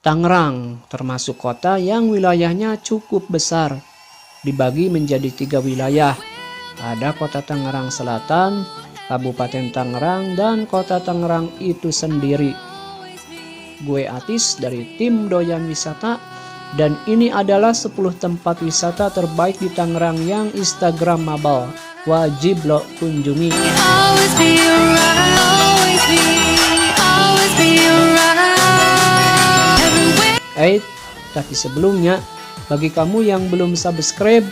Tangerang termasuk kota yang wilayahnya cukup besar, dibagi menjadi 3 wilayah. Ada Kota Tangerang Selatan, Kabupaten Tangerang, dan Kota Tangerang itu sendiri. Gue Atis dari tim Doyan Wisata, dan ini adalah 10 tempat wisata terbaik di Tangerang yang instagramable. Wajib lo kunjungi. Tapi sebelumnya, bagi kamu yang belum subscribe,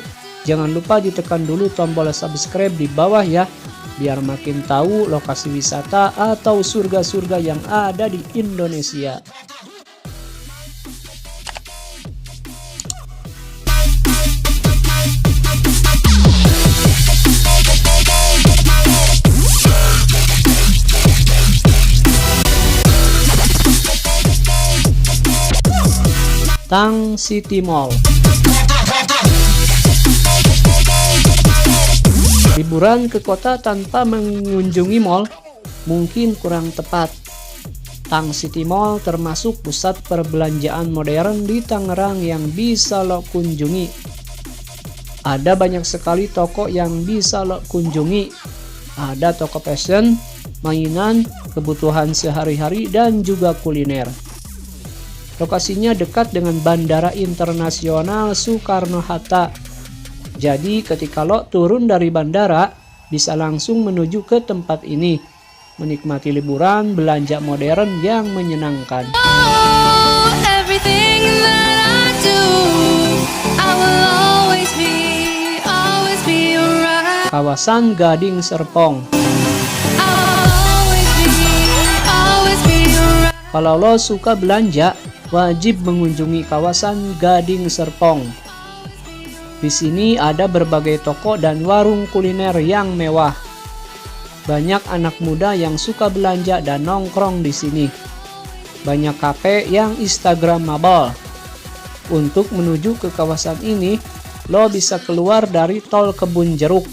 jangan lupa ditekan dulu tombol subscribe di bawah ya, biar makin tahu lokasi wisata atau surga-surga yang ada di Indonesia. Tang City Mall. Liburan ke kota tanpa mengunjungi mall mungkin kurang tepat. Tang City Mall termasuk pusat perbelanjaan modern di Tangerang yang bisa lo kunjungi. Ada banyak sekali toko yang bisa lo kunjungi. Ada toko fashion, mainan, kebutuhan sehari-hari, dan juga kuliner. Lokasinya dekat dengan Bandara Internasional Soekarno-Hatta. Jadi ketika lo turun dari bandara, bisa langsung menuju ke tempat ini, menikmati liburan belanja modern yang menyenangkan. Kawasan Gading Serpong. Kalau lo suka belanja, wajib mengunjungi kawasan Gading Serpong. Di sini ada berbagai toko dan warung kuliner yang mewah. Banyak anak muda yang suka belanja dan nongkrong di sini. Banyak kafe yang instagramable. Untuk menuju ke kawasan ini, lo bisa keluar dari tol Kebun Jeruk.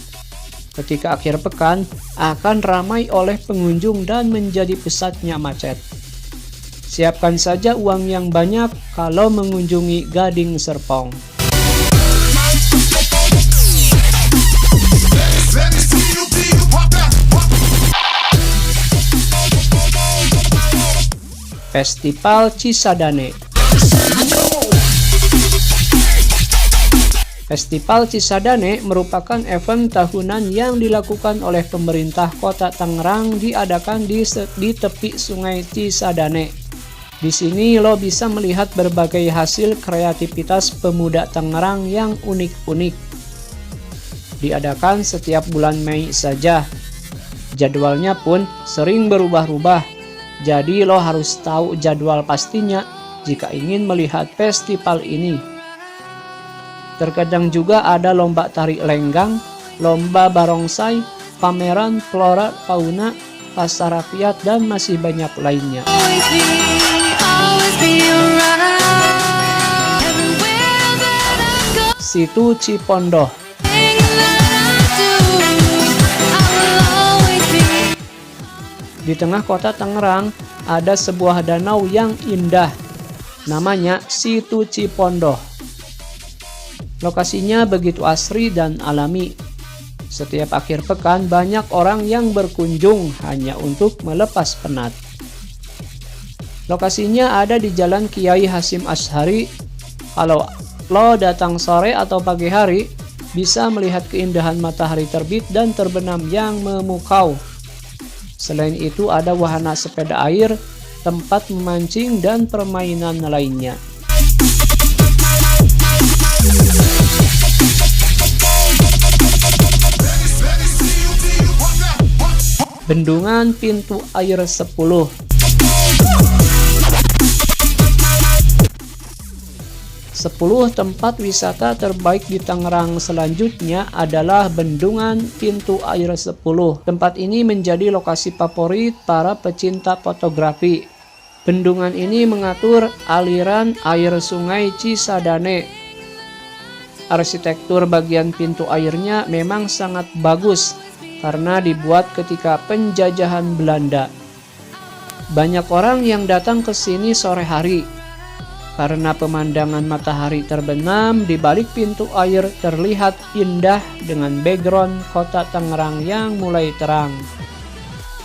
Ketika akhir pekan, akan ramai oleh pengunjung dan menjadi pusatnya macet. Siapkan saja uang yang banyak kalau mengunjungi Gading Serpong. Festival Cisadane. Festival Cisadane merupakan event tahunan yang dilakukan oleh pemerintah Kota Tangerang, diadakan di tepi Sungai Cisadane. Di sini lo bisa melihat berbagai hasil kreativitas pemuda Tangerang yang unik-unik. Diadakan setiap bulan Mei saja. Jadwalnya pun sering berubah-ubah. Jadi lo harus tahu jadwal pastinya jika ingin melihat festival ini. Terkadang juga ada lomba tari lenggang, lomba barongsai, pameran flora fauna, pasar rakyat, dan masih banyak lainnya. Situ Cipondoh. Di tengah kota Tangerang ada sebuah danau yang indah, namanya Situ Cipondoh. Lokasinya begitu asri dan alami. Setiap akhir pekan banyak orang yang berkunjung hanya untuk melepas penat. Lokasinya ada di Jalan Kiai Hasyim Asy'ari. Kalau lo datang sore atau pagi hari, bisa melihat keindahan matahari terbit dan terbenam yang memukau. Selain itu ada wahana sepeda air, tempat memancing, dan permainan lainnya. Bendungan Pintu Air 10. Sepuluh tempat wisata terbaik di Tangerang selanjutnya adalah Bendungan Pintu Air 10. Tempat ini menjadi lokasi favorit para pecinta fotografi. Bendungan ini mengatur aliran air Sungai Cisadane. Arsitektur bagian pintu airnya memang sangat bagus karena dibuat ketika penjajahan Belanda. Banyak orang yang datang ke sini sore hari. Karena pemandangan matahari terbenam di balik pintu air terlihat indah dengan background kota Tangerang yang mulai terang.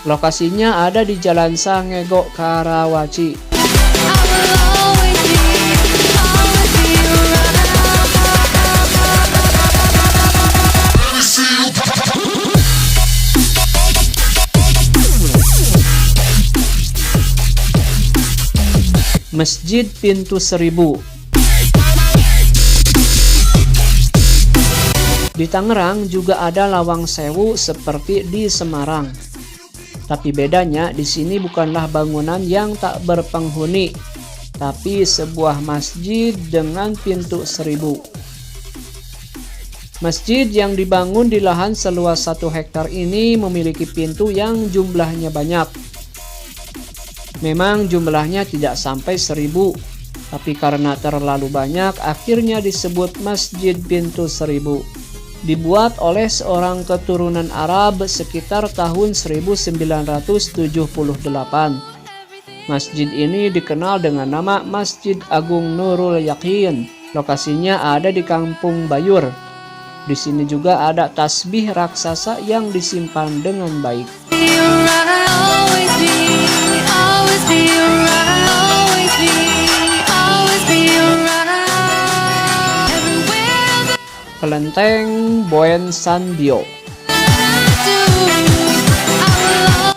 Lokasinya ada di Jalan Sangego, Karawaci. Masjid Pintu Seribu. Di Tangerang juga ada Lawang Sewu seperti di Semarang. Tapi bedanya di sini bukanlah bangunan yang tak berpenghuni, tapi sebuah masjid dengan pintu 1000. Masjid yang dibangun di lahan seluas 1 hektar ini memiliki pintu yang jumlahnya banyak. Memang jumlahnya tidak sampai 1000, tapi karena terlalu banyak akhirnya disebut Masjid Pintu 1000. Dibuat oleh seorang keturunan Arab sekitar tahun 1978. Masjid ini dikenal dengan nama Masjid Agung Nurul Yakin. Lokasinya ada di Kampung Bayur. Di sini juga ada tasbih raksasa yang disimpan dengan baik. Kelenteng Boen Sandio.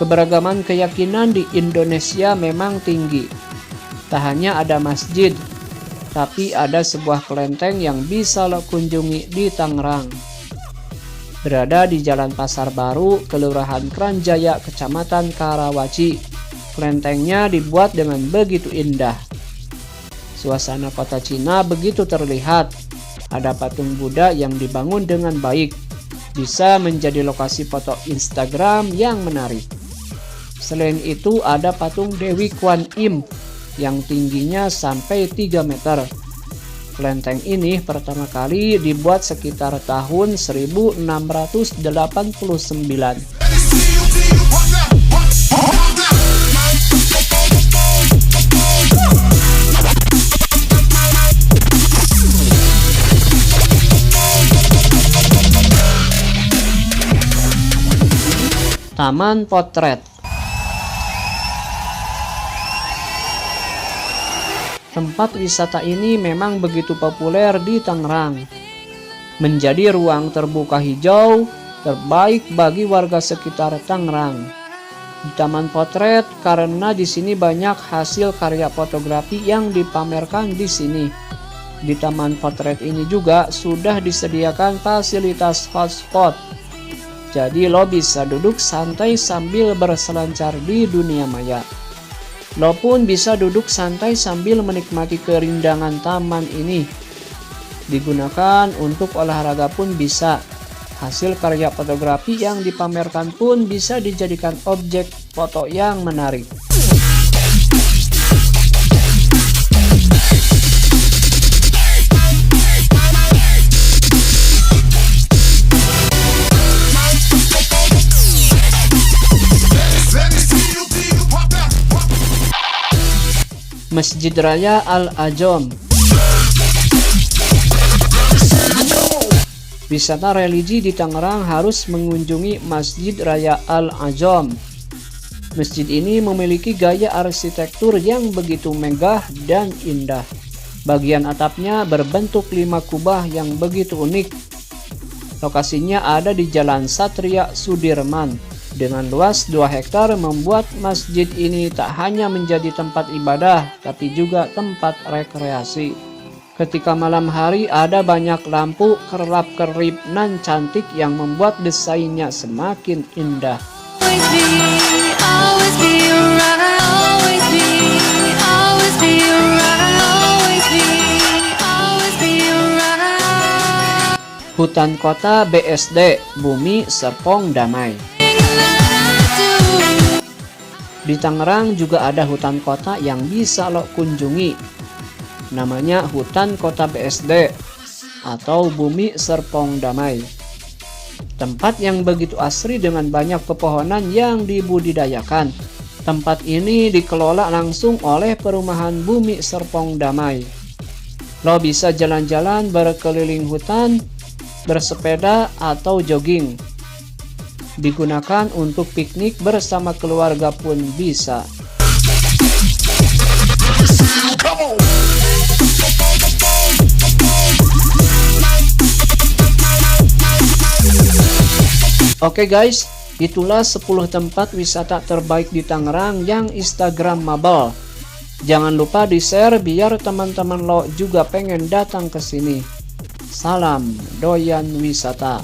Keberagaman keyakinan di Indonesia memang tinggi. Tak hanya ada masjid, tapi ada sebuah kelenteng yang bisa lo kunjungi di Tangerang. Berada di Jalan Pasar Baru, Kelurahan Kranjaya, Kecamatan Karawaci. Kelentengnya dibuat dengan begitu indah. Suasana kota Cina begitu terlihat. Ada patung Buddha yang dibangun dengan baik. Bisa menjadi lokasi foto Instagram yang menarik. Selain itu ada patung Dewi Kwan Im yang tingginya sampai 3 meter. Kelenteng ini pertama kali dibuat sekitar tahun 1689. Taman Potret. Tempat wisata ini memang begitu populer di Tangerang. Menjadi ruang terbuka hijau terbaik bagi warga sekitar Tangerang. Di Taman Potret karena di sini banyak hasil karya fotografi yang dipamerkan di sini. Di Taman Potret ini juga sudah disediakan fasilitas hotspot. Jadi lo bisa duduk santai sambil berselancar di dunia maya. Lo pun bisa duduk santai sambil menikmati keindahan taman ini. Digunakan untuk olahraga pun bisa. Hasil karya fotografi yang dipamerkan pun bisa dijadikan objek foto yang menarik. Masjid Raya Al-Ajom. Wisata religi di Tangerang harus mengunjungi Masjid Raya Al-Ajom. Masjid ini memiliki gaya arsitektur yang begitu megah dan indah. Bagian atapnya berbentuk 5 kubah yang begitu unik. Lokasinya ada di Jalan Satria Sudirman. Dengan luas 2 hektar membuat masjid ini tak hanya menjadi tempat ibadah, tapi juga tempat rekreasi. Ketika malam hari ada banyak lampu kerlap-kerlip nan cantik yang membuat desainnya semakin indah. Hutan Kota BSD, Bumi Serpong Damai. Di Tangerang juga ada hutan kota yang bisa lo kunjungi. Namanya Hutan Kota BSD atau Bumi Serpong Damai. Tempat yang begitu asri dengan banyak pepohonan yang dibudidayakan. Tempat ini dikelola langsung oleh Perumahan Bumi Serpong Damai. Lo bisa jalan-jalan berkeliling hutan, bersepeda, atau jogging. Digunakan untuk piknik bersama keluarga pun bisa. Oke guys, itulah 10 tempat wisata terbaik di Tangerang yang instagramable. Jangan lupa di-share biar teman-teman lo juga pengen datang ke sini. Salam doyan wisata.